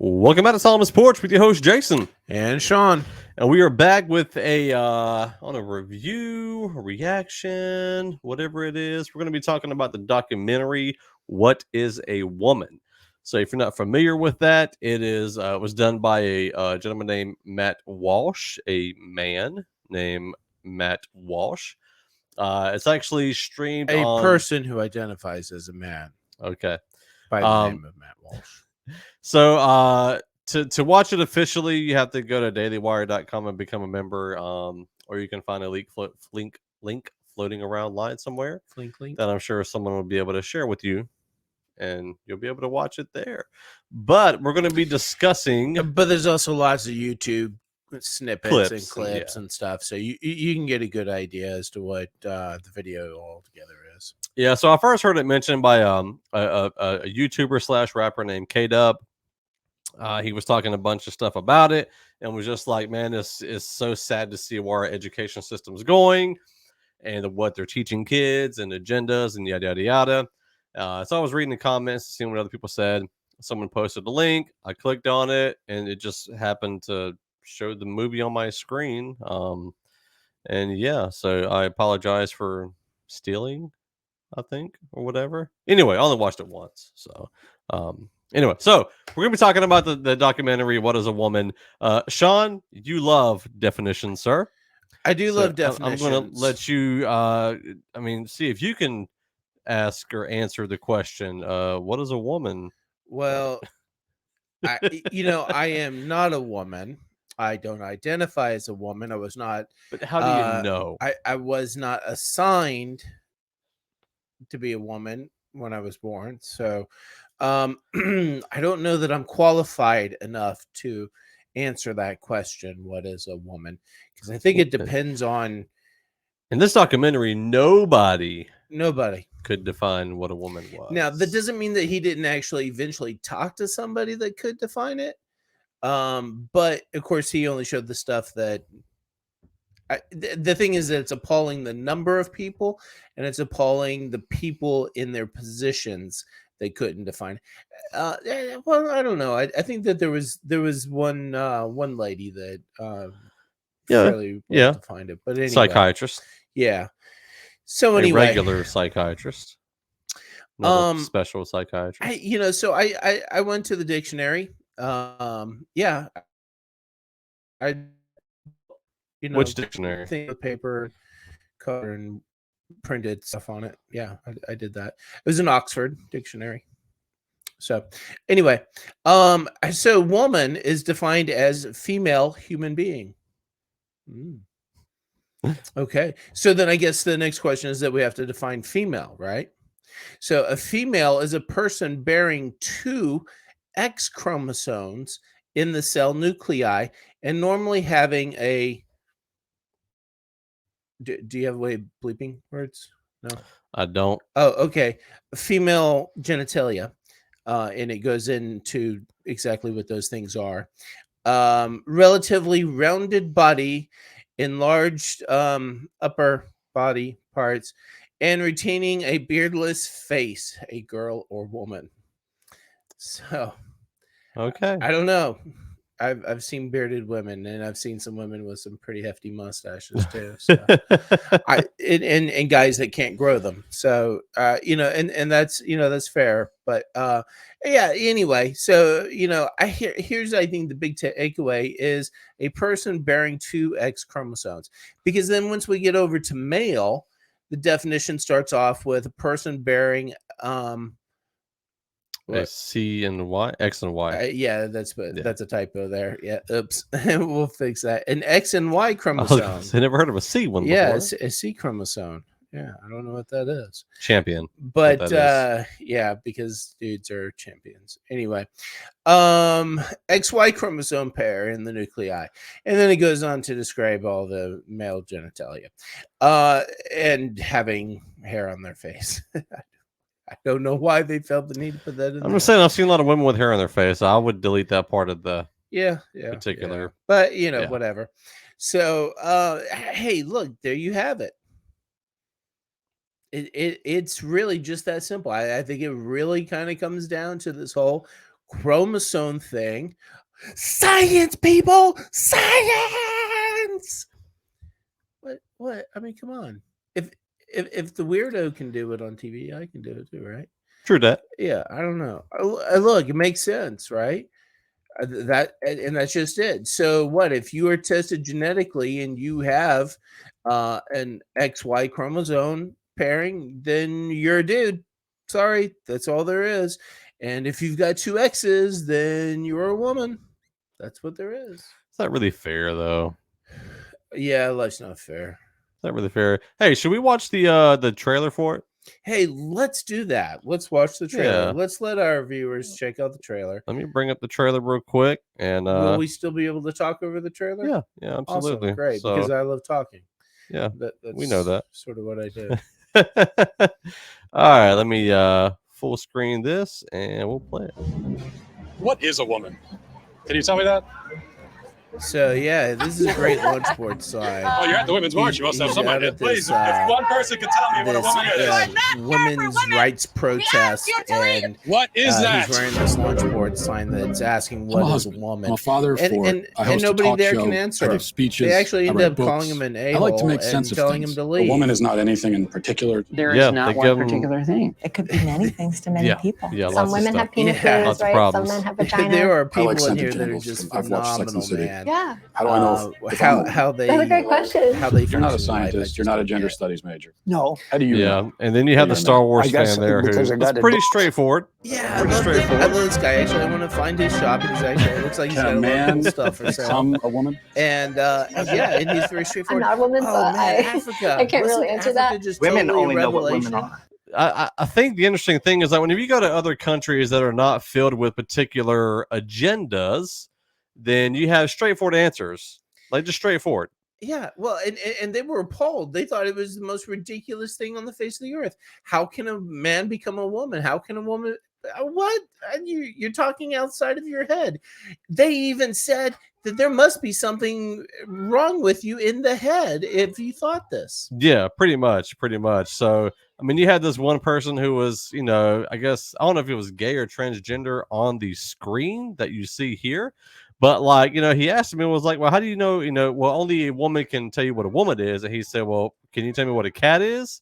Welcome back to Solomon's Porch with your host Jason, and Sean. and we are back with a on a review, reaction, whatever it is. We're going to be talking about the documentary "What Is a Woman." So, if you're not familiar with that, it was done by a gentleman named Matt Walsh, a man named Matt Walsh. It's actually streamed A on. person who identifies as a man Okay. by the name of Matt Walsh. So to watch it officially, you have to go to dailywire.com and become a member. Or you can find a link floating around line somewhere Flink. that I'm sure someone will be able to share with you, and you'll be able to watch it there. But we're going to be discussing. But there's also lots of YouTube snippets and clips yeah. and stuff, so you can get a good idea as to what the video altogether is. Yeah, so I first heard it mentioned by a YouTuber / rapper named K-Dub. He was talking a bunch of stuff about it and was just like, man, this is so sad to see where our education system's going and what they're teaching kids and agendas and yada, yada, yada. So I was reading the comments, seeing what other people said. Someone posted a link. I clicked on it, and it just happened to show the movie on my screen. And yeah, so I apologize for stealing, I think, or whatever. Anyway, I only watched it once. So, anyway, so we're going to be talking about the documentary, What is a Woman? Sean, you love definitions, sir. I do love definitions. I'm going to let you, see if you can ask or answer the question, what is a woman? Well, I am not a woman. I don't identify as a woman. I was not. But how do you know? I was not assigned to be a woman when I was born. So I don't know that I'm qualified enough to answer that question. What is a woman? Because I think it depends on. In this documentary, nobody could define what a woman was. Now, that doesn't mean that he didn't actually eventually talk to somebody that could define it. But of course, he only showed the stuff that. The thing is that it's appalling the number of people, and it's appalling the people in their positions they couldn't define. Well, I don't know. I think that there was one lady that fairly well defined it, but anyway, psychiatrist. Yeah. So anyway, a regular psychiatrist, not a special psychiatrist. So I went to the dictionary. Yeah. Which dictionary? Thing with paper, cover, and printed stuff on it. Yeah, I did that. It was an Oxford dictionary. So anyway, so woman is defined as female human being. Okay, so then I guess the next question is that we have to define female, right? So a female is a person bearing 2 X chromosomes in the cell nuclei and normally having a. Do you have a way of bleeping words? No, I don't. Oh, okay. Female genitalia, and it goes into exactly what those things are. Relatively rounded body, enlarged upper body parts, and retaining a beardless face, a girl or woman. So, okay. I don't know. I've seen bearded women, and I've seen some women with some pretty hefty mustaches too. So and guys that can't grow them. So and that's fair. But yeah. Anyway, so here's I think the big takeaway is a person bearing 2 X chromosomes, because then once we get over to male, the definition starts off with a person bearing a C and Y, X and Y. Yeah, that's a typo there. Yeah, oops. We'll fix that. An X and Y chromosome. I never heard of a C one before. Yeah, it's a C chromosome. Yeah, I don't know what that is. Champion. But yeah, because dudes are champions. Anyway, XY chromosome pair in the nuclei. And then it goes on to describe all the male genitalia. And having hair on their face. I don't know why they felt the need to put that in. I'm just saying, I've seen a lot of women with hair on their face. I would delete that part of the particular. Yeah. But whatever. So hey, look, there you have it. It's really just that simple. I think it really kind of comes down to this whole chromosome thing. Science, people, science. What? I mean, come on. If the weirdo can do it on TV, I can do it too, right? True that. Yeah, I don't know. Look, it makes sense, right? And that's just it. So what if you are tested genetically and you have an XY chromosome pairing, then you're a dude. Sorry, that's all there is. And if you've got two X's, then you're a woman. That's what there is. It's not really fair, though. Yeah, life's not fair. It's not really fair. Hey, should we watch the trailer for it? Hey, let's do that. Let's watch the trailer. Yeah. Let's let our viewers check out the trailer. Let me bring up the trailer real quick, and Will we still be able to talk over the trailer? yeah, absolutely. Awesome, great, So, because I love talking. yeah, That's we know that. sort of what I do. All right, let me full screen this, and we'll play it. What is a woman? Can you tell me that? So yeah, this is a great lunch board sign. Oh, you're at the Women's March. You must have He's some out idea. at this, Please, if one person could tell me what a woman is. women's rights protest, and What is that? he's wearing this lunch board sign that's asking I'm a what is a husband. woman. I'm a father of four. And I host nobody a talk there show. can answer I him. give speeches. They actually I end write up books. calling him an I a-hole like to make and sense of telling things. him to A leave. woman is not anything in particular. There Yeah, is not they one give 'em- particular thing. It could be many things to many Yeah, people. yeah. Some lots of women stuff. have penises, Yeah. Lots of right? problems. Some men have vaginas. There are I people like in scented here that are genitals. just I've watched Sex and phenomenal, the City. man. Yeah. How do I know if I'm a- how they That's a great question. how they You're not a function in life, I scientist. You're just not a don't gender get. studies major. No. How do you Yeah, know? and then you have the Yeah, Star Wars I guess fan there because who I got it's a pretty dick. straightforward. Yeah, I Pretty love, straightforward. I love this guy. Actually, I want to find his shop. He's actually it looks like he's Can got a a lot of man cool stuff for sale. become a woman? And yeah, and he's very I'm straightforward. not a woman, Oh so man, I, Africa! I can't Wasn't really answer Africa that. just Women totally only a know what women revelation? are. I think the interesting thing is that whenever you go to other countries that are not filled with particular agendas, then you have straightforward answers, like just straightforward. Yeah, well, and they were appalled. They thought it was the most ridiculous thing on the face of the earth. How can a man become a woman? How can a woman? What? And you're talking outside of your head. They even said that there must be something wrong with you in the head if you thought this. Yeah, pretty much. So, I mean, you had this one person who was, I guess I don't know if it was gay or transgender on the screen that you see here, but like, he asked me, was like, well, how do you know? Well, only a woman can tell you what a woman is, and he said, well, can you tell me what a cat is?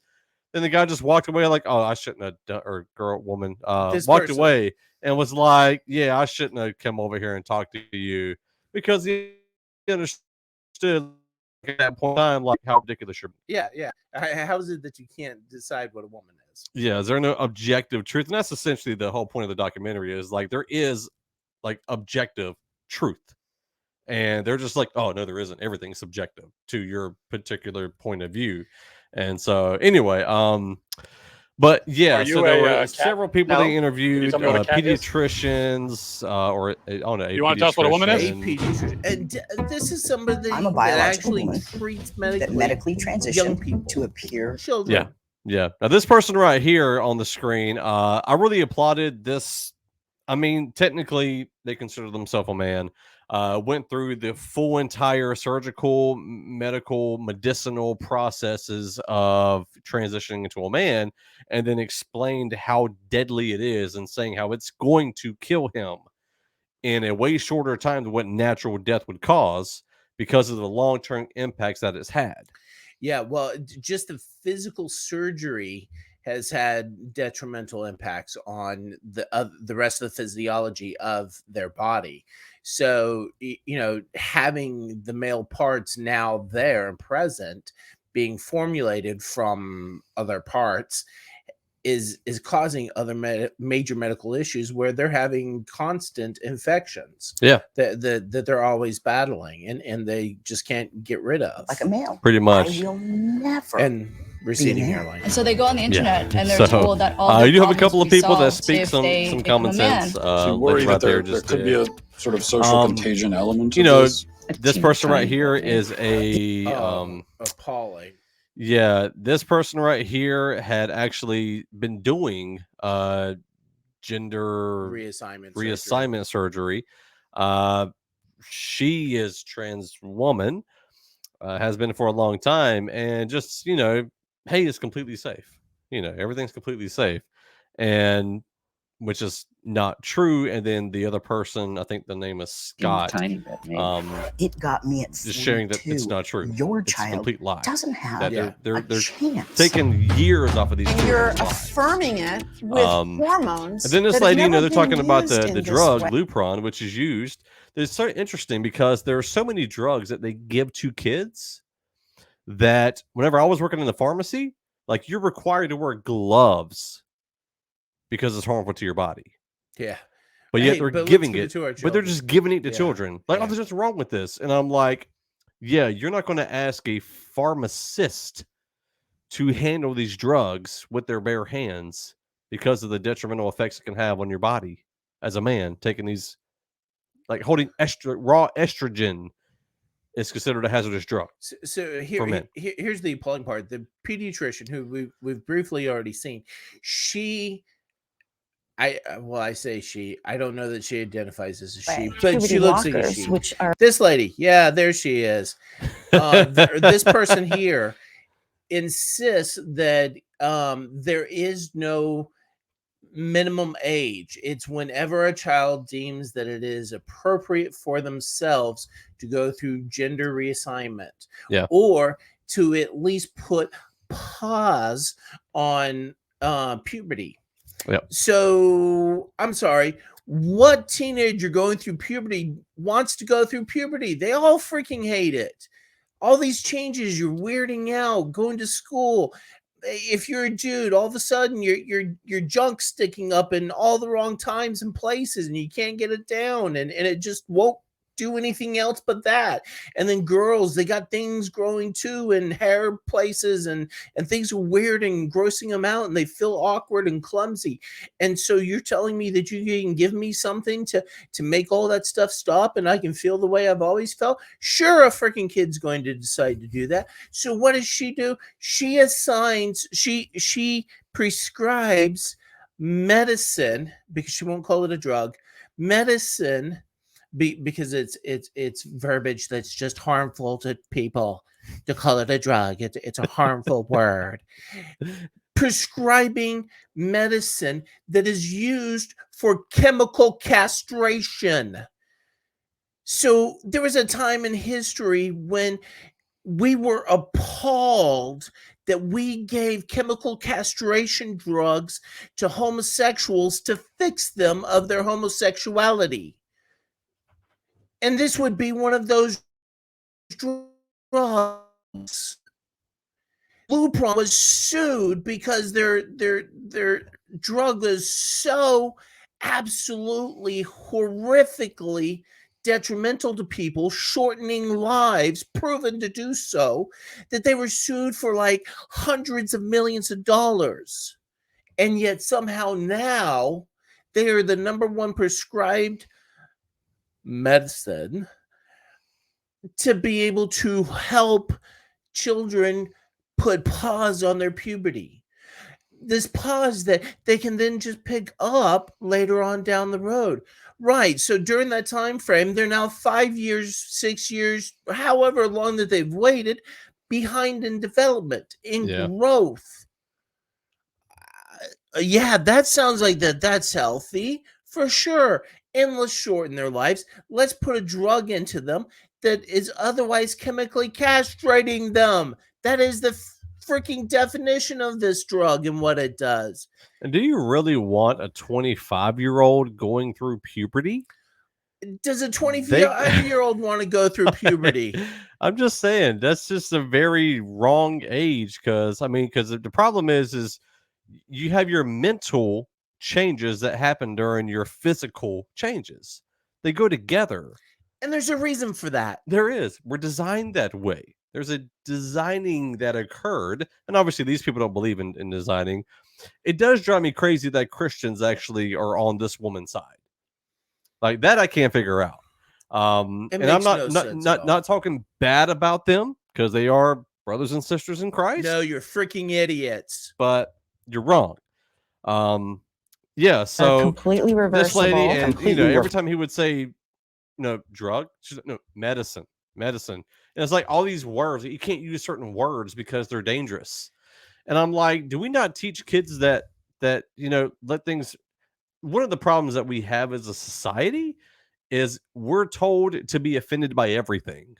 Then the guy just walked away, like, oh, I shouldn't have done, or woman, This walked person- away and was like, yeah, I shouldn't have come over here and talked to you because he understood at that point in time, like how ridiculous you're. Yeah. How is it that you can't decide what a woman is? Yeah, is there no objective truth? And that's essentially the whole point of the documentary is like there is like objective truth. And they're just like, oh no, there isn't. Everything's subjective to your particular point of view. And so anyway, but yeah, Are you so there a, were cat? several people No. they interviewed, tell me what a cat is? pediatricians, or I don't know. You wanna tell us what a woman is? A pediatrician, and this is somebody I'm a that biological actually woman treats that medically medically young transitioned people, to appear. children. Yeah. Now this person right here on the screen, I really applauded this. I mean, technically, they consider themselves a man. Went through the full entire surgical, medical, medicinal processes of transitioning into a man, and then explained how deadly it is, and saying how it's going to kill him in a way shorter time than what natural death would cause because of the long-term impacts that it's had. Yeah, well, just the physical surgery has had detrimental impacts on the rest of the physiology of their body. So, having the male parts now there and present, being formulated from other parts, is causing other major medical issues where they're having constant infections. Yeah. that they're always battling and they just can't get rid of. Like a male. Pretty I much. will never. And receding Yeah. hairline. And so they go on the internet and they're So, told that all their you do have a problems couple will of be people that solved speak if some they some become common a man. sense. Do you like worry right that there just could did. be a sort of social contagion element to you know, this? This person right here is a Appalling. yeah, this person right here had actually been doing gender reassignment surgery. She is trans woman, has been for a long time, and just hey, it's completely safe. Everything's completely safe, and which is not true. And then the other person, I think the name is Scott, tiny bit, maybe. It got me at just sharing that it's not true. Your It's a child complete lie. doesn't have That they're a chance. taking years off of these. And you're children's lives. affirming it with hormones. And then this that have lady, never they're been talking about used the in this drug way. Lupron, which is used. It's so interesting because there are so many drugs that they give to kids that whenever I was working in the pharmacy, like you're required to wear gloves because it's harmful to your body. Yeah. But yet Hey, they're but let's giving give it, to our but they're children. just giving it to Yeah. children. Like, Yeah. oh, there's nothing wrong with this. And I'm like, yeah, you're not going to ask a pharmacist to handle these drugs with their bare hands because of the detrimental effects it can have on your body as a man. Taking these, like holding raw estrogen is considered a hazardous drug. So for men. here's the appalling part. The pediatrician who we've briefly already seen, I say she. I don't know that she identifies as a she, Right. but Puberty she looks like a blockers, she. which are This lady, yeah, there she is. This person here insists that there is no minimum age. It's whenever a child deems that it is appropriate for themselves to go through gender reassignment, Yeah. or to at least put pause on puberty. Yep. So I'm sorry, what teenager going through puberty wants to go through puberty? They all freaking hate it. All these changes, you're weirding out, going to school. If you're a dude, all of a sudden your junk sticking up in all the wrong times and places, and you can't get it down, and it just won't do anything else but that. And then girls, they got things growing too, and hair places, and things are weird and grossing them out, and they feel awkward and clumsy. And so you're telling me that you can give me something to make all that stuff stop, and I can feel the way I've always felt? Sure, a freaking kid's going to decide to do that. So what does she do? She assigns, she prescribes medicine, because she won't call it a drug, medicine, because it's verbiage that's just harmful to people to call it a drug. It's a harmful word. Prescribing medicine that is used for chemical castration. So there was a time in history when we were appalled that we gave chemical castration drugs to homosexuals to fix them of their homosexuality. And this would be one of those drugs. Lupron was sued because their drug is so absolutely horrifically detrimental to people, shortening lives, proven to do so, that they were sued for like hundreds of millions of dollars. And yet somehow now they are the number one prescribed medicine to be able to help children put pause on their puberty. This pause that they can then just pick up later on down the road. Right. So during that time frame, they're now 5 years, 6 years, however long that they've waited, behind in development, in growth. Yeah, that sounds like that's healthy for sure. And let's shorten their lives. Let's put a drug into them that is otherwise chemically castrating them. That is the freaking definition of this drug and what it does. And do you really want a 25-year-old going through puberty? Does a 25-year-old want to go through puberty? I'm just saying that's just a very wrong age, because the problem is you have your mental changes that happen during your physical changes. They go together. And there's a reason for that. There is. We're designed that way. There's a designing that occurred. And obviously these people don't believe in designing. It does drive me crazy that Christians actually are on this woman's side. Like that I can't figure out. And I'm not talking bad about them, because they are brothers and sisters in Christ. No, you're freaking idiots. But you're wrong. Yeah, so completely reversible. This lady, and every time he would say, drug, she's like, no, medicine. And it's like all these words, you can't use certain words because they're dangerous. And I'm like, do we not teach kids that let things one of the problems that we have as a society is we're told to be offended by everything.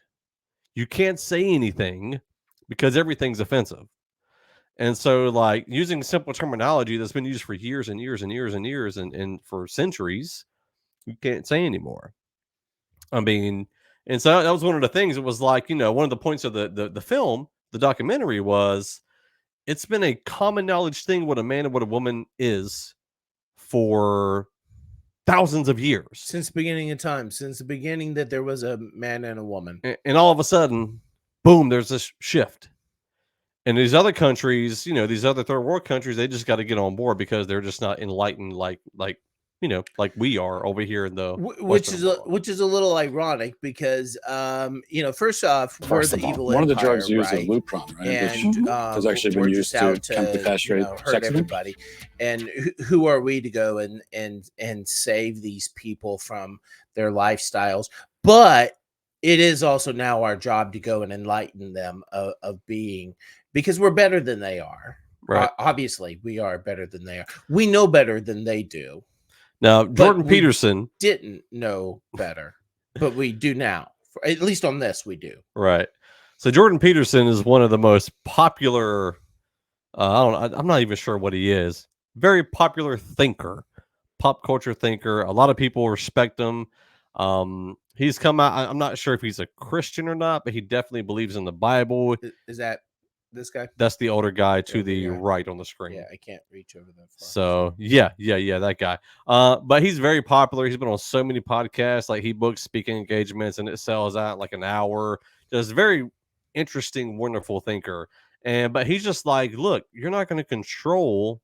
You can't say anything because everything's offensive. And so, like, using simple terminology that's been used for years and years and years and years and for centuries, you can't say anymore. I mean, and so that was one of the things. It was like, one of the points of the film, the documentary was, it's been a common knowledge thing what a man and what a woman is for thousands of years. Since the beginning of time, since the beginning that there was a man and a woman. And all of a sudden, boom, there's this shift. And these other countries, these other third world countries, they just got to get on board because they're just not enlightened like we are over here in the which is a little ironic because first off, we're the evil one of the empire, drugs used right? is Lupron, right? And Which has actually been used to chemically castrate hurt everybody. And who are we to go and save these people from their lifestyles? But it is also now our job to go and enlighten them of being, because we're better than they are. Right. Obviously, we are better than they are. We know better than they do. Now, Jordan Peterson didn't know better, but we do now. At least on this, we do. Right. So Jordan Peterson is one of the most popular. I'm not even sure what he is. Very popular thinker, pop culture thinker. A lot of people respect him. He's come out. I'm not sure if he's a Christian or not, but he definitely believes in the Bible. Is that this guy? That's the older guy to the right on the screen. Yeah, I can't reach over that far. So yeah, that guy. But he's very popular. He's been on so many podcasts. Like, he books speaking engagements, and it sells out like an hour. Just very interesting, wonderful thinker. But he's just like, look, you're not going to control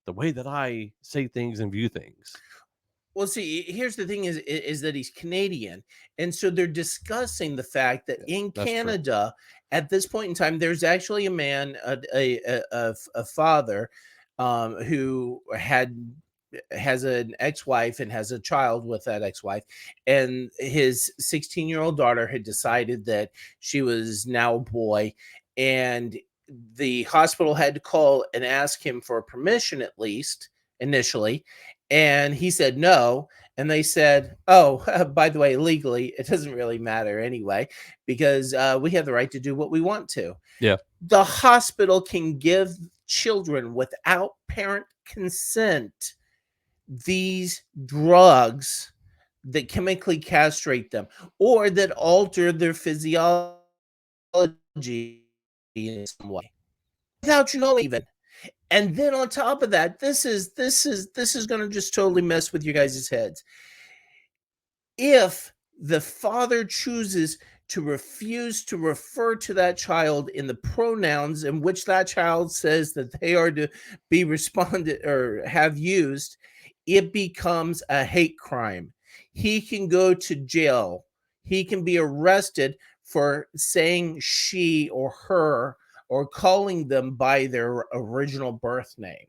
the way that I say things and view things. Well, see, here's the thing: is that he's Canadian, and so they're discussing the fact that in Canada, at this point in time, there's actually a man, a father, who has an ex-wife and has a child with that ex-wife, and his 16-year-old daughter had decided that she was now a boy, and the hospital had to call and ask him for permission, at least initially. And he said no. And they said, oh, by the way, legally, it doesn't really matter anyway, because we have the right to do what we want to. Yeah. The hospital can give children without parent consent these drugs that chemically castrate them or that alter their physiology in some way without you knowing even. And then on top of that, this is going to just totally mess with you guys' heads. If the father chooses to refuse to refer to that child in the pronouns in which that child says that they are to be responded or have used, it becomes a hate crime. He can go to jail. He can be arrested for saying she or her or calling them by their original birth name.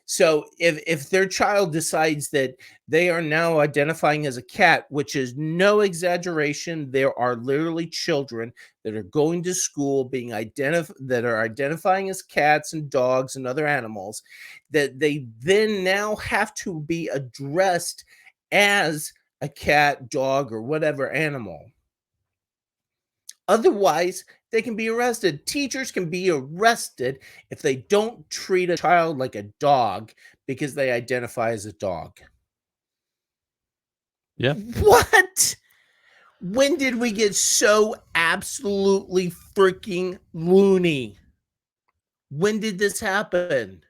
So if their child decides that they are now identifying as a cat, which is no exaggeration, there are literally children that are going to school being that are identifying as cats and dogs and other animals, that they then now have to be addressed as a cat, dog, or whatever animal. Otherwise, they can be arrested. Teachers can be arrested if they don't treat a child like a dog because they identify as a dog. Yeah. What? When did we get so absolutely freaking loony? When did this happen?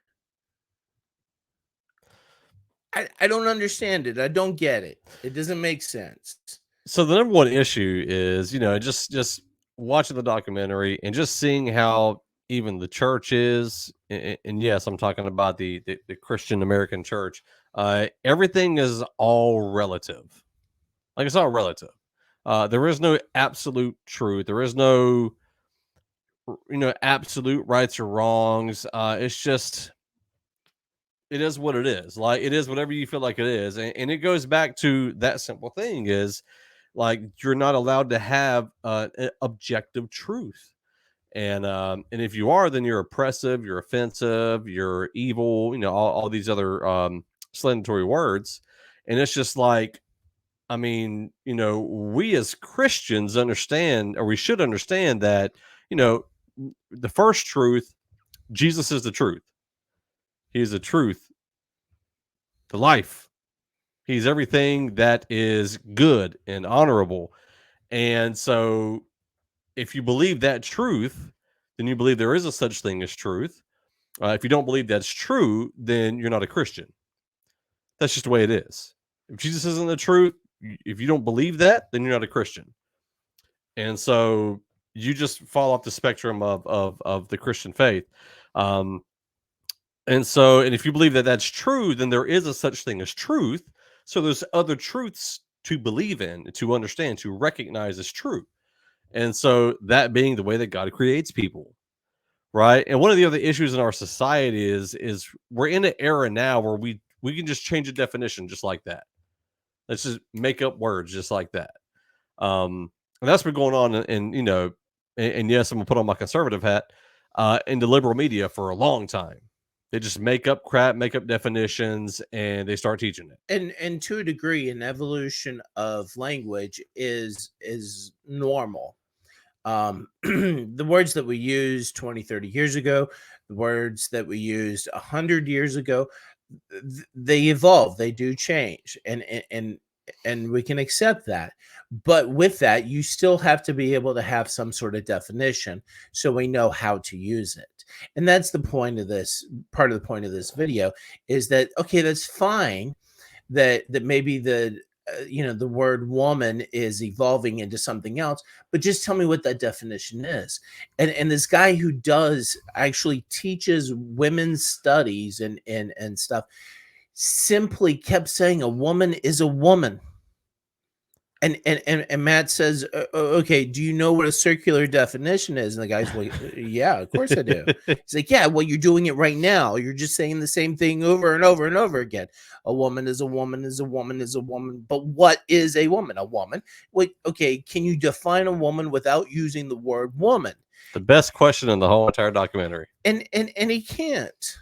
I don't understand it. I don't get it. It doesn't make sense. So the number one issue is, just watching the documentary and just seeing how even the church is, and yes, I'm talking about the Christian American church. Everything is all relative. Like, it's all relative. There is no absolute truth. There is no, absolute rights or wrongs. It's just, it is what it is. Like, it is whatever you feel like it is. And it goes back to that simple thing is, like, you're not allowed to have an objective truth. And if you are, then you're oppressive, you're offensive, you're evil, all these other self-explanatory words. And it's just like, I mean, we as Christians understand, or we should understand that, the first truth, Jesus is the truth. He is the truth, the life. He's everything that is good and honorable. And so if you believe that truth, then you believe there is a such thing as truth. If you don't believe that's true, then you're not a Christian. That's just the way it is. If Jesus isn't the truth, if you don't believe that, then you're not a Christian. And so you just fall off the spectrum of the Christian faith. And if you believe that that's true, then there is a such thing as truth. So there's other truths to believe in, to understand, to recognize as true. And so that being the way that God creates people, right? And one of the other issues in our society is we're in an era now where we can just change a definition just like that. Let's just make up words just like that. And that's been going on and yes, I'm gonna put on my conservative hat in the liberal media for a long time. They just make up crap, make up definitions, and they start teaching it. And to a degree, an evolution of language is normal. The words that we used 20, 30 years ago, the words that we used 100 years ago, they evolve, they do change, and we can accept that. But with that, you still have to be able to have some sort of definition so we know how to use it. And that's the point of this, part of the point of this video, is that, okay, that's fine that maybe the the word woman is evolving into something else, but just tell me what that definition is. And this guy who does actually teaches women's studies and stuff simply kept saying a woman is a woman. And Matt says, okay, do you know what a circular definition is? And the guy's like, yeah, of course I do. He's like, yeah, well, you're doing it right now. You're just saying the same thing over and over and over again. A woman is a woman is a woman is a woman. But what is a woman? A woman? Wait, okay, can you define a woman without using the word woman? The best question in the whole entire documentary. And he can't.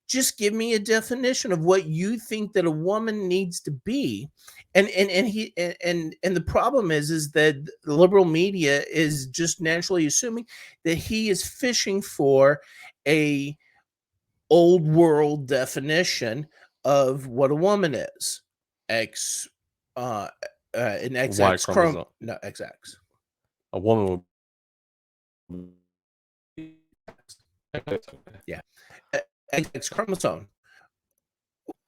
Just give me a definition of what you think that a woman needs to be. And the problem is that the liberal media is just naturally assuming that he is fishing for a old world definition of what a woman is. An XX chromosome. No, XX. A woman would. Yeah. XX chromosome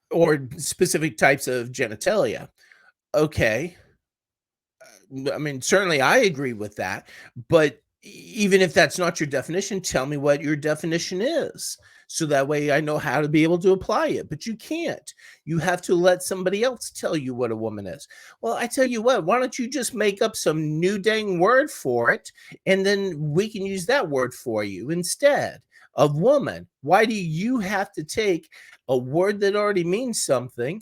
or specific types of genitalia. Okay. I mean, certainly I agree with that, but even if that's not your definition, tell me what your definition is. So that way I know how to be able to apply it, but you can't. You have to let somebody else tell you what a woman is. Well, I tell you what, why don't you just make up some new dang word for it, and then we can use that word for you instead of woman. Why do you have to take a word that already means something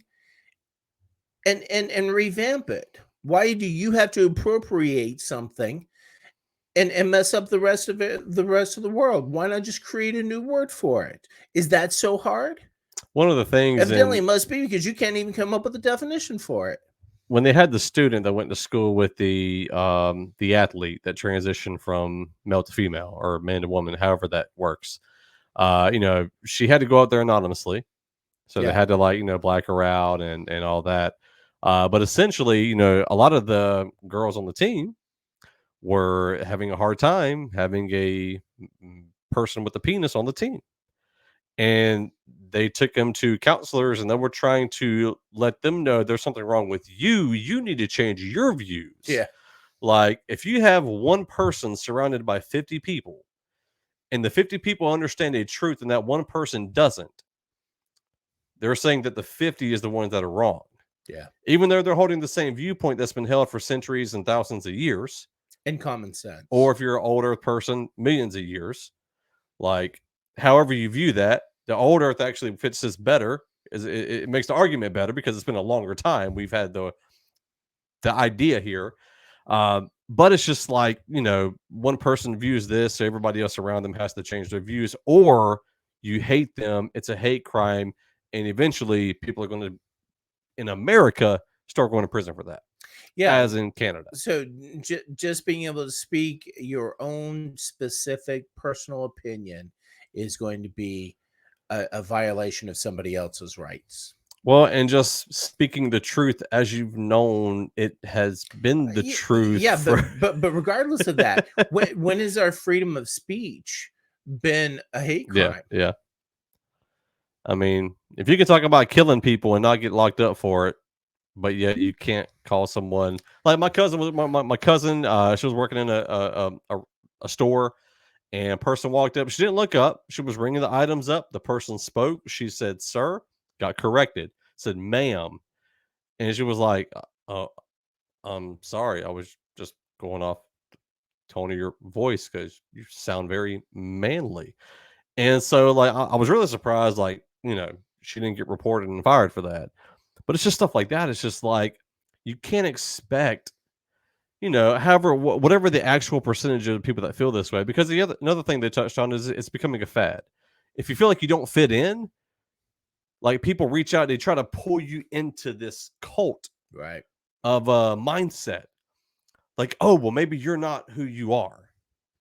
and revamp it? Why do you have to appropriate something and mess up the rest of it, the rest of the world? Why not just create a new word for it? Is that so hard? One of the things evidently it must be, because you can't even come up with a definition for it. When they had the student that went to school with the athlete that transitioned from male to female or man to woman, however that works, she had to go out there anonymously, so they had to black her out and all that. But essentially, a lot of the girls on the team were having a hard time having a person with a penis on the team, and they took them to counselors, and they were trying to let them know there's something wrong with you. You need to change your views. Yeah. Like if you have one person surrounded by 50 people and the 50 people understand a truth and that one person doesn't, they're saying that the 50 is the ones that are wrong. Yeah. Even though they're holding the same viewpoint that's been held for centuries and thousands of years. And common sense. Or if you're an older person, millions of years. Like, however you view that, the old earth actually fits this better. It makes the argument better because it's been a longer time. We've had the idea here. But it's just like, one person views this, so everybody else around them has to change their views. Or you hate them. It's a hate crime. and eventually people are going to, in America, start going to prison for that. Yeah, as in Canada. So just being able to speak your own specific personal opinion is going to be a violation of somebody else's rights. Well, and just speaking the truth as you've known it has been the truth. Yeah, but regardless of that, when is our freedom of speech been a hate crime? Yeah. I mean, if you can talk about killing people and not get locked up for it, but yet you can't call someone like my cousin was my cousin. She was working in a store, and a person walked up. She didn't look up. She was ringing the items up. The person spoke. She said, "Sir," got corrected. Said, "Ma'am," and she was like, "I'm sorry. I was just going off the tone of your voice because you sound very manly." And so, like, I was really surprised. Like, she didn't get reported and fired for that. But it's just stuff like that. It's just like you can't expect, however, whatever the actual percentage of people that feel this way. Because another thing they touched on is it's becoming a fad. If you feel like you don't fit in, like people reach out, they try to pull you into this cult Right. of a mindset. Like, oh, well, maybe you're not who you are.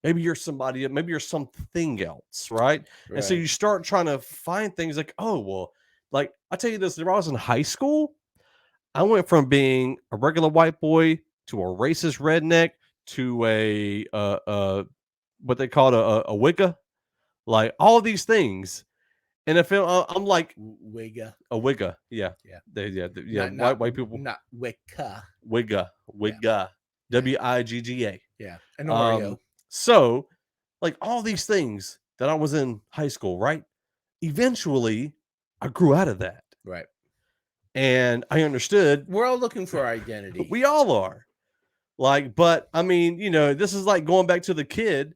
Maybe you're somebody, maybe you're something else, right? And so you start trying to find things like, oh, well, like I tell you this, when I was in high school, I went from being a regular white boy to a racist redneck to a what they call a wigga, like all these things. And I feel I'm like Wigga. a wigga, yeah, white people, not Wicca. wigga, WIGGA, Yeah, an Oreo. So, like all these things that I was in high school, right? Eventually, I grew out of that. Right. And I understood. We're all looking for identity. We all are. Like, but I mean, this is like going back to the kid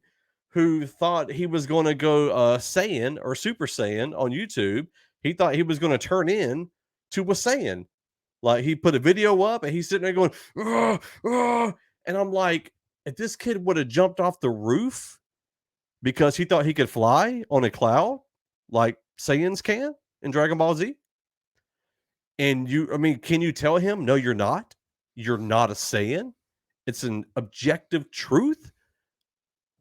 who thought he was going to go Saiyan or Super Saiyan on YouTube. He thought he was going to turn in to a Saiyan. Like he put a video up and he's sitting there going, "Ugh, ugh." And I'm like, if this kid would have jumped off the roof because he thought he could fly on a cloud like Saiyans can in Dragon Ball Z, and can you tell him, no, you're not? You're not a Saiyan. It's an objective truth.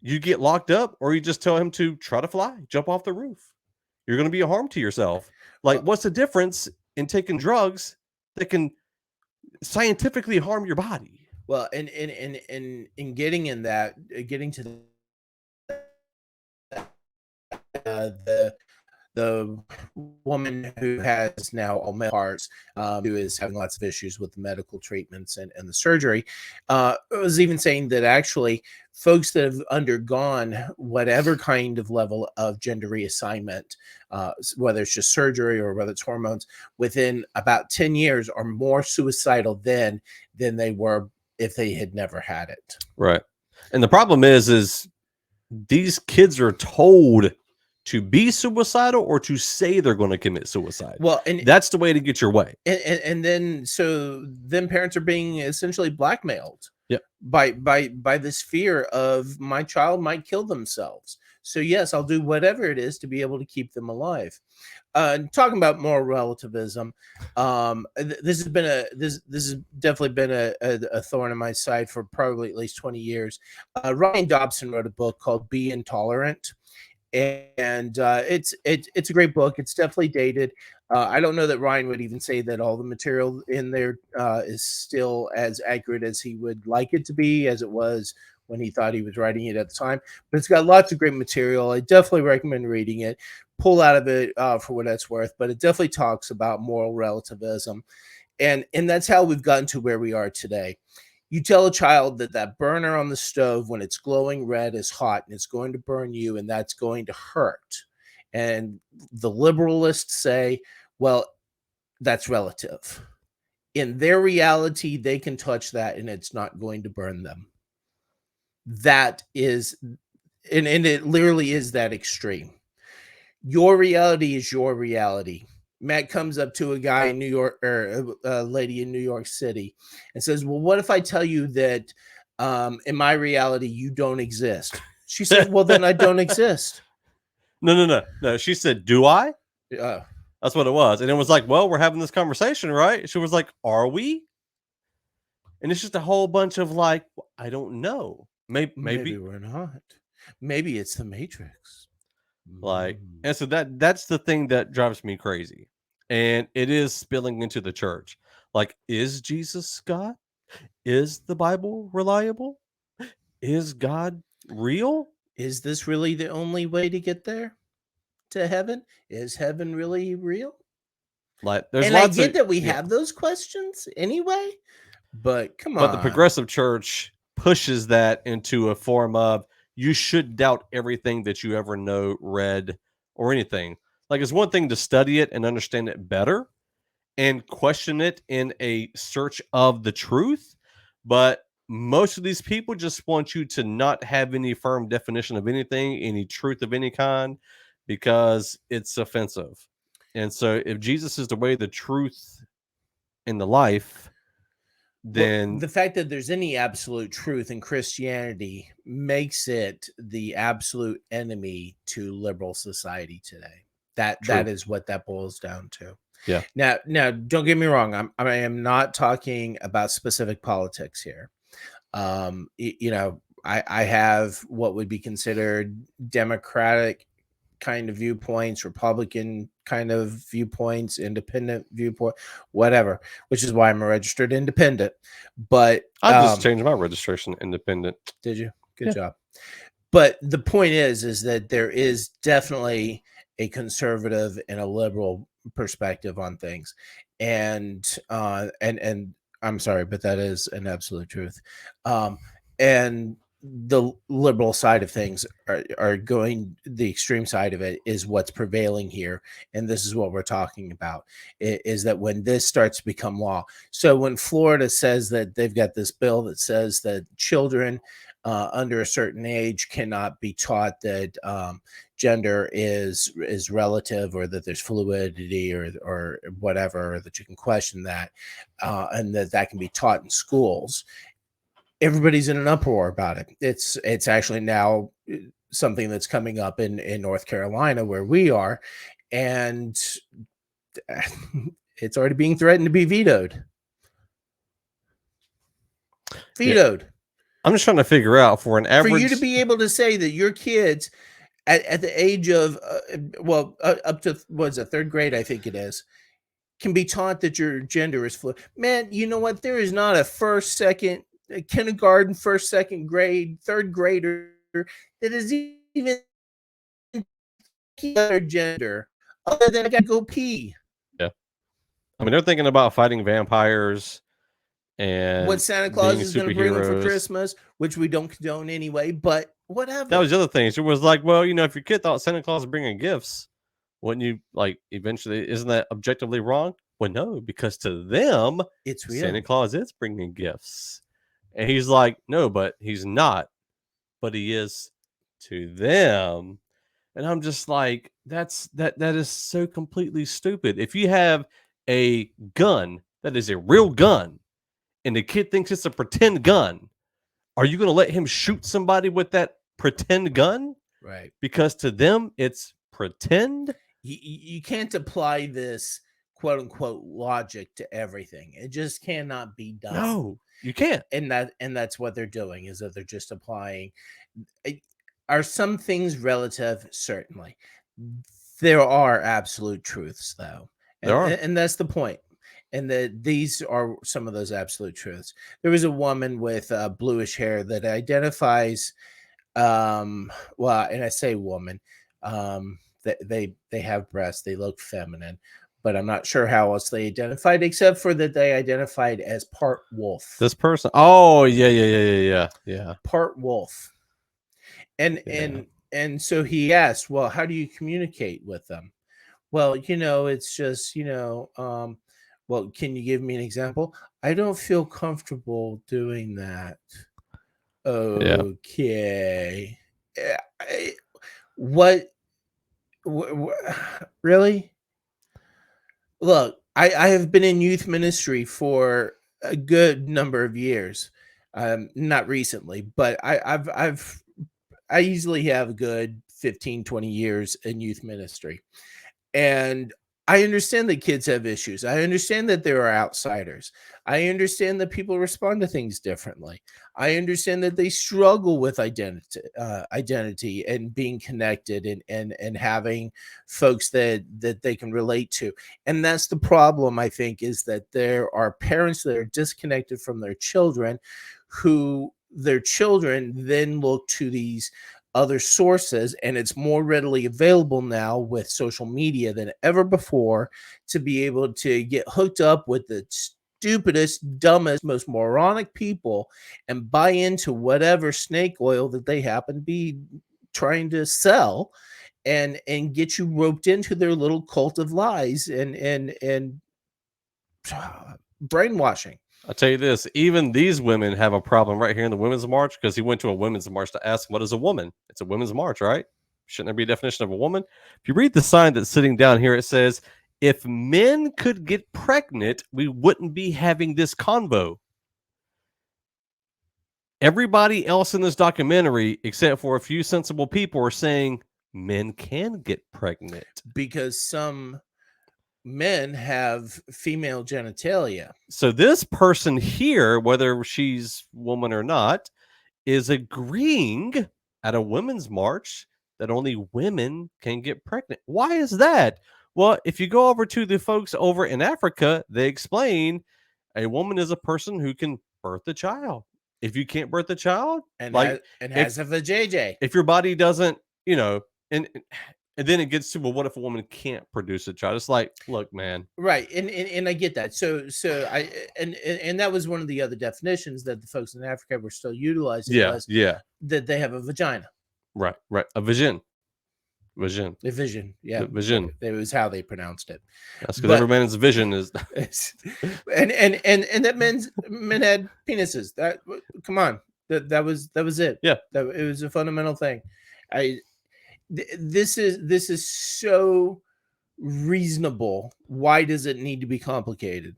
You get locked up, or you just tell him to try to fly, jump off the roof. You're going to be a harm to yourself. Like, what's the difference in taking drugs that can scientifically harm your body? Well, and in getting in that, getting to the woman who has now all male parts, who is having lots of issues with the medical treatments and the surgery, was even saying that actually folks that have undergone whatever kind of level of gender reassignment, whether it's just surgery or whether it's hormones, within about 10 years are more suicidal than they were if they had never had it. Right. And the problem is these kids are told to be suicidal or to say they're going to commit suicide. Well, and that's the way to get your way. And then parents are being essentially blackmailed. Yeah. By this fear of my child might kill themselves. So yes, I'll do whatever it is to be able to keep them alive. Talking about moral relativism, this has definitely been a thorn in my side for probably at least 20 years. Ryan Dobson wrote a book called Be Intolerant. And it's a great book. It's definitely dated. I don't know that Ryan would even say that all the material in there is still as accurate as he would like it to be, as it was when he thought he was writing it at the time. But it's got lots of great material. I definitely recommend reading it. Pull out of it for what it's worth. But it definitely talks about moral relativism. And that's how we've gotten to where we are today. You tell a child that burner on the stove, when it's glowing red, is hot and it's going to burn you and that's going to hurt. And the liberalists say, well, that's relative. In their reality, they can touch that and it's not going to burn them. That is, and it literally is that extreme. Your reality is your reality. Matt comes up to a guy in New York, or a lady in New York City, and says, well, what if I tell you that in my reality, you don't exist? She said, well, then I don't exist. No. She said, do I? That's what it was. And it was like, well, we're having this conversation, right? She was like, are we? And it's just a whole bunch of like, I don't know. Maybe. we're not. Maybe it's the Matrix. Like, and so that's the thing that drives me crazy. And it is spilling into the church. Like, is Jesus God? Is the Bible reliable? Is God real? Is this really the only way to get there to heaven? Is heaven really real? Like, there's And I lots get of that we have those questions anyway, but come on. But the progressive church pushes that into a form of you should doubt everything that you ever know, read, or anything. Like, it's one thing to study it and understand it better and question it in a search of the truth. But most of these people just want you to not have any firm definition of anything, any truth of any kind, because it's offensive. And so if Jesus is the way, the truth, and the life, then the fact that there's any absolute truth in Christianity makes it the absolute enemy to liberal society today. That is what that boils down to. Yeah. Now, don't get me wrong. I am not talking about specific politics here. I have what would be considered Democratic kind of viewpoints, Republican kind of viewpoints, independent viewpoint, whatever, which is why I'm a registered independent. But I just changed my registration independent. Did you? Good job. But the point is that there is definitely a conservative and a liberal perspective on things. And I'm sorry, but that is an absolute truth. And the liberal side of things are going, the extreme side of it is what's prevailing here. And this is what we're talking about, is that when this starts to become law. So when Florida says that they've got this bill that says that children under a certain age cannot be taught that gender is relative, or that there's fluidity or whatever, or that you can question that, and that can be taught in schools, everybody's in an uproar about it. It's actually now something that's coming up in North Carolina, where we are, and it's already being threatened to be vetoed. Yeah. I'm just trying to figure out for you to be able to say that your kids at the age of up to what's it, third grade, I think it is, can be taught that your gender is fluid. Man, you know what? There is not a first, second, kindergarten, first, second grade, third grader that is even other gender other than I gotta go pee. Yeah. I mean, they're thinking about fighting vampires and what Santa Claus is going to bring them for Christmas, which we don't condone anyway, but whatever. That was the other thing. It was like, well, if your kid thought Santa Claus was bringing gifts, wouldn't you, like, eventually, isn't that objectively wrong? Well, no, because to them, it's real. Santa Claus is bringing gifts. And he's like, no, but he's not. But he is to them. And I'm just like, that is so completely stupid. If you have a gun that is a real gun, and the kid thinks it's a pretend gun, are you going to let him shoot somebody with that pretend gun? Right. Because to them, it's pretend. You can't apply this quote unquote logic to everything. It just cannot be done. No, you can't. And that's what they're doing, is that they're just applying. Are some things relative? Certainly. There are absolute truths, though. And that's the point. And these are some of those absolute truths. There was a woman with bluish hair that identifies, and I say woman, they have breasts, they look feminine, but I'm not sure how else they identified, except for that they identified as part wolf. This person, oh yeah, part wolf, and so he asked, well, how do you communicate with them? Well, it's just well, can you give me an example? I don't feel comfortable doing that. Okay. Yeah. What really? Look, I have been in youth ministry for a good number of years. Not recently, but I easily have a good 15, 20 years in youth ministry. And I understand that kids have issues. I understand that there are outsiders. I understand that people respond to things differently. I understand that they struggle with identity and being connected and having folks that they can relate to. And that's the problem, I think, is that there are parents that are disconnected from their children, who their children then look to these other sources, and it's more readily available now with social media than ever before to be able to get hooked up with the stupidest, dumbest, most moronic people and buy into whatever snake oil that they happen to be trying to sell, and get you roped into their little cult of lies and brainwashing. I'll tell you this, even these women have a problem right here in the Women's March, because he went to a women's march to ask, what is a woman? It's a women's march, right? Shouldn't there be a definition of a woman? If you read the sign that's sitting down here, it says, if men could get pregnant, we wouldn't be having this convo. Everybody else in this documentary, except for a few sensible people, are saying men can get pregnant. Because some men have female genitalia. So this person here, whether she's woman or not, is agreeing at a women's march that only women can get pregnant. Why is that? Well, if you go over to the folks over in Africa, they explain a woman is a person who can birth a child. If you can't birth a child, And like has a vajayjay. if your body doesn't, and then it gets to, well, what if a woman can't produce a child? It's like, look, man. Right. And I get that. So I and that was one of the other definitions that the folks in Africa were still utilizing, was that they have a vagina. Right. A vision. A vision. Yeah. Vision. It was how they pronounced it. That's because every man's vision is and that men had penises. That, come on. That was it. Yeah. It was a fundamental thing. This is so reasonable. Why does it need to be complicated?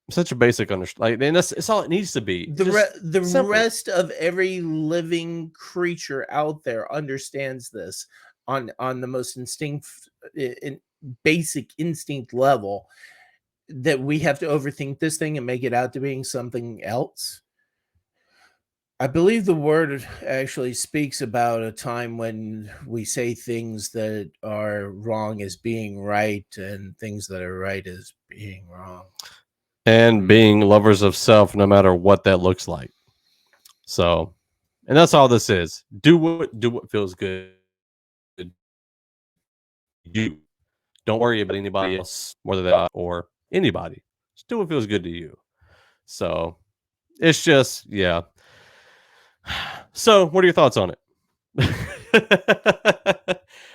such a basic understanding. Like, and it's all it needs to be. The rest of every living creature out there understands this on the most basic instinct level, that we have to overthink this thing and make it out to being something else. I believe the word actually speaks about a time when we say things that are wrong as being right and things that are right as being wrong. And being lovers of self, no matter what that looks like. So, and that's all this is. Do what feels good. You don't worry about anybody else, whether they are or anybody. Just do what feels good to you. So, it's just, yeah. So, what are your thoughts on it?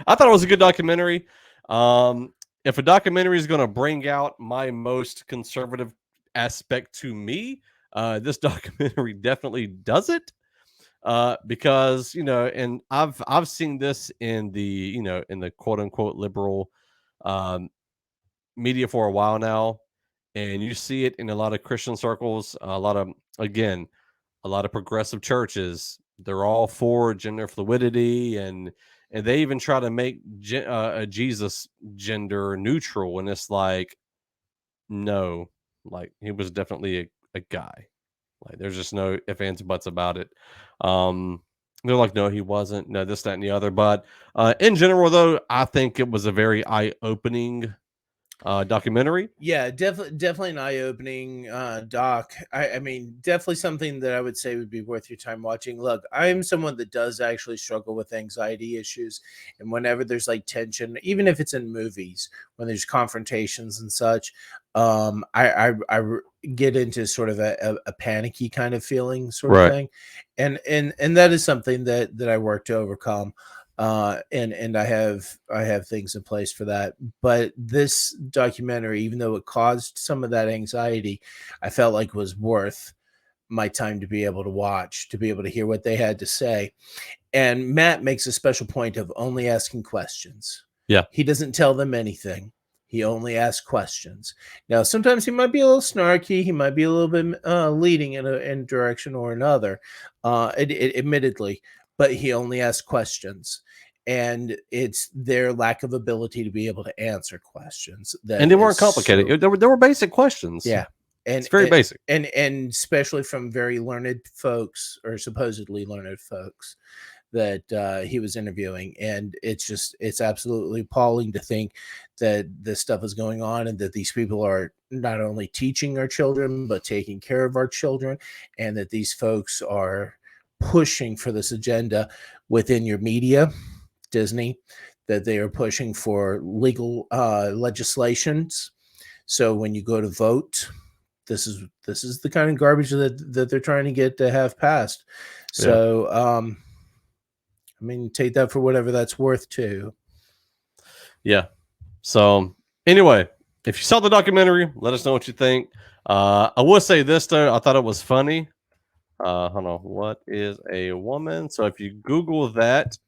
I thought it was a good documentary. If a documentary is going to bring out my most conservative aspect to me, this documentary definitely does it. Because, and I've seen this in the, in the quote unquote liberal media for a while now, and you see it in a lot of Christian circles, a lot of progressive churches. They're all for gender fluidity, and they even try to make Jesus gender neutral. And it's like, no, like he was definitely a guy. Like there's just no ifs, ands, buts about it. They're like, no, he wasn't. No, this, that, and the other. But in general, though, I think it was a very eye-opening documentary. Yeah, definitely an eye-opening doc. I mean, definitely something that I would say would be worth your time watching. Look, I'm someone that does actually struggle with anxiety issues, and whenever there's like tension, even if it's in movies, when there's confrontations and such, I get into sort of a panicky kind of feeling, sort of thing, and that is something that I work to overcome. And I have things in place for that. But this documentary, even though it caused some of that anxiety, I felt like was worth my time to be able to watch, to be able to hear what they had to say. And Matt makes a special point of only asking questions. Yeah. He doesn't tell them anything. He only asks questions. Now, sometimes he might be a little snarky. He might be a little bit leading in a direction or another, admittedly, but he only asks questions. and it's their lack of ability to be able to answer questions. And they weren't complicated. They were basic questions. Yeah. And it's very basic. And especially from very learned folks, or supposedly learned folks, that he was interviewing. And it's absolutely appalling to think that this stuff is going on, and that these people are not only teaching our children, but taking care of our children, and that these folks are pushing for this agenda within your media, Disney, that they are pushing for legal legislations. So when you go to vote, this is the kind of garbage that they're trying to get to have passed. So I mean, take that for whatever that's worth too. Yeah. So anyway, if you saw the documentary, let us know what you think. I will say this though, I thought it was funny. Hold on, what is a woman? So if you Google that,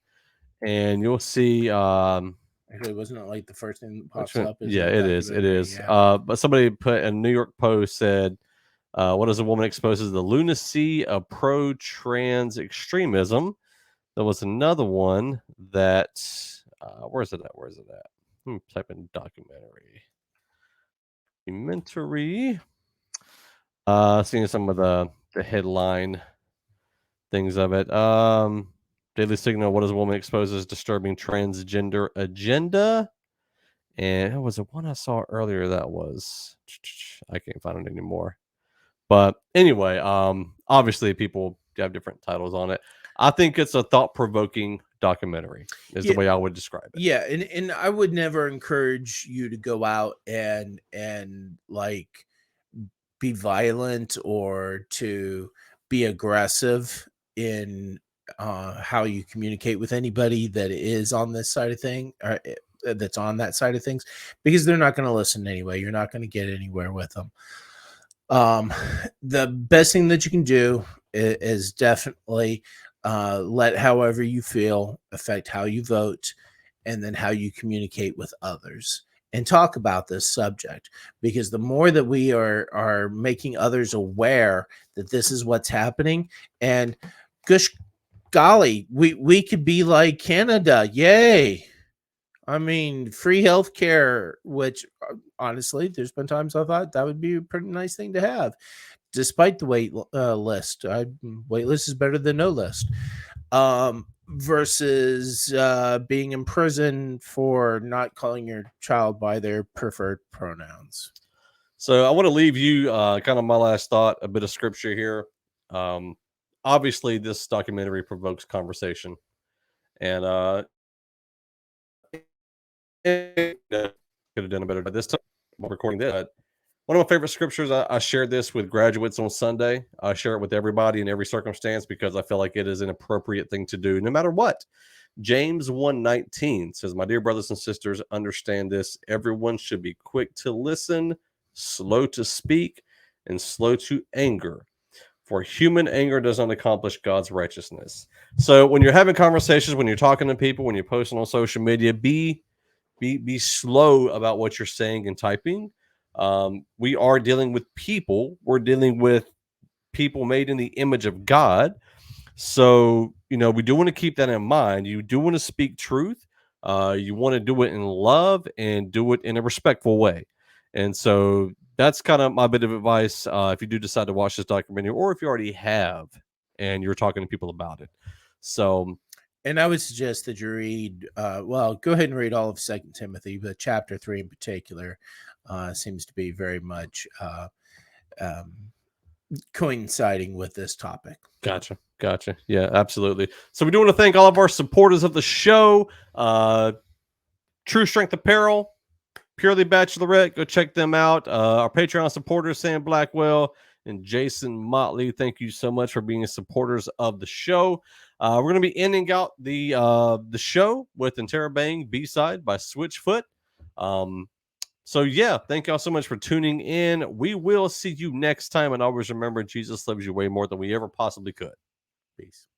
and you'll see. Actually, wasn't it like the first thing that pops up? Yeah, it is. It is. Yeah. But somebody put a New York Post said, "What is a woman exposes the lunacy of pro-trans extremism?" There was another one that. Where's it at? Where's it at? Type in documentary. Seeing some of the headline things of it. Daily Signal, what is a woman exposes disturbing transgender agenda? And it was the one I saw earlier that was, I can't find it anymore. But anyway, obviously people have different titles on it. I think it's a thought-provoking documentary is the way I would describe it. Yeah, and I would never encourage you to go out and like be violent or to be aggressive in how you communicate with anybody that is on this side of thing, or that's on that side of things, because they're not going to listen anyway. You're not going to get anywhere with them. The best thing that you can do is definitely let however you feel affect how you vote, and then how you communicate with others, and talk about this subject, because the more that we are making others aware that this is what's happening, and gosh golly, we could be like Canada. Yay. I mean, free healthcare, which honestly, there's been times I thought that would be a pretty nice thing to have, despite the wait list. Wait list is better than no list. Versus being in prison for not calling your child by their preferred pronouns. So I want to leave you kind of my last thought, a bit of scripture here. Obviously, this documentary provokes conversation, and could have done a better job this time. I'm recording this. One of my favorite scriptures, I shared this with graduates on Sunday. I share it with everybody in every circumstance because I feel like it is an appropriate thing to do no matter what. James 1:19 says, "My dear brothers and sisters, understand this. Everyone should be quick to listen, slow to speak, and slow to anger. For human anger does not accomplish God's righteousness." So when you're having conversations, when you're talking to people, when you're posting on social media, be slow about what you're saying and typing. We are dealing with people. We're dealing with people made in the image of God. So, we do want to keep that in mind. You do want to speak truth. You want to do it in love and do it in a respectful way. And so that's kind of my bit of advice if you do decide to watch this documentary, or if you already have and you're talking to people about it. So, and I would suggest that you read, go ahead and read all of 2 Timothy, but chapter 3 in particular seems to be very much coinciding with this topic. Gotcha. Yeah, absolutely. So we do want to thank all of our supporters of the show. True Strength Apparel, Purely Bachelorette, go check them out. Our Patreon supporters, Sam Blackwell and Jason Motley, thank you so much for being supporters of the show. We're going to be ending out the show with Interrobang B-side by Switchfoot. So yeah, thank y'all so much for tuning in. We will see you next time, and always remember, Jesus loves you way more than we ever possibly could. Peace.